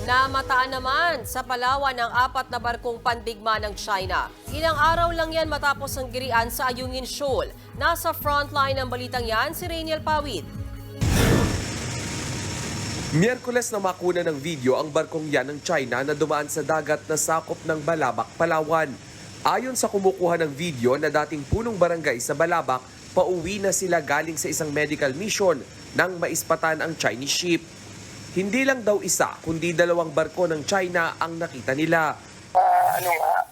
Namataan naman sa Palawan ang 4 na barkong pandigma ng China. Ilang araw lang yan matapos ang girian sa Ayungin Shoal. Nasa frontline ng balitang yan si Rainiel Pawid. Miyerkules na makuna ng video ang barkong yan ng China na dumaan sa dagat na sakop ng Balabac, Palawan. Ayon sa kumukuha ng video na dating punong barangay sa Balabac, pauwi na sila galing sa isang medical mission nang maispatan ang Chinese ship. Hindi lang daw isa, kundi 2 barko ng China ang nakita nila.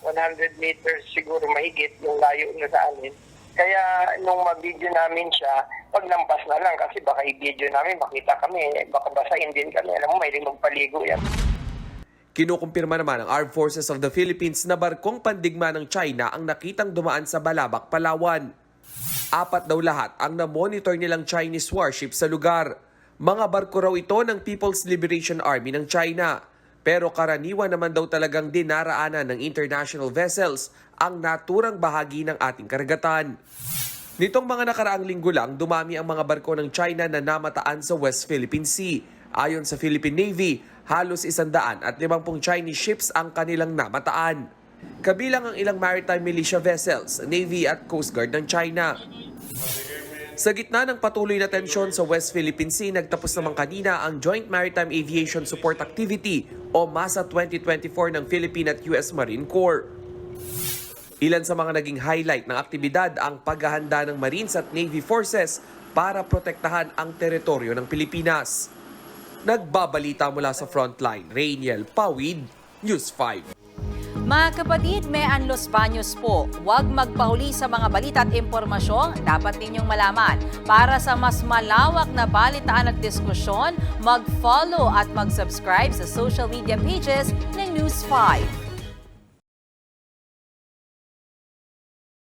100 meters siguro mahigit yung layo na sa amin. Kaya nung ma-video namin siya, paglampas na lang kasi baka i-video namin, makita kami, baka basahin din kami. Alam mo, may magpaligo yan. Kinukumpirma naman ng Armed Forces of the Philippines na barkong pandigma ng China ang nakitang dumaan sa Balabac, Palawan. 4 daw lahat ang na-monitor nilang Chinese warship sa lugar. Mga barko raw ito ng People's Liberation Army ng China. Pero karaniwan naman daw talagang dinaraanan ng international vessels ang naturang bahagi ng ating karagatan. Nitong mga nakaraang linggo lang, dumami ang mga barko ng China na namataan sa West Philippine Sea. Ayon sa Philippine Navy, halos 150 Chinese ships ang kanilang namataan. Kabilang ang ilang maritime militia vessels, Navy at Coast Guard ng China. Sa gitna ng patuloy na tensyon sa West Philippine Sea, nagtapos naman kanina ang Joint Maritime Aviation Support Activity o MASA 2024 ng Philippine at US Marine Corps. Ilan sa mga naging highlight ng aktibidad ang paghahanda ng Marines at Navy Forces para protektahan ang teritoryo ng Pilipinas. Nagbabalita mula sa Frontline, Rainiel Pawid, News 5. Mga kapatid, may Los Baños po. Huwag magpahuli sa mga balita at impormasyong dapat ninyong malaman. Para sa mas malawak na balitaan at diskusyon, mag-follow at mag-subscribe sa social media pages ng News 5.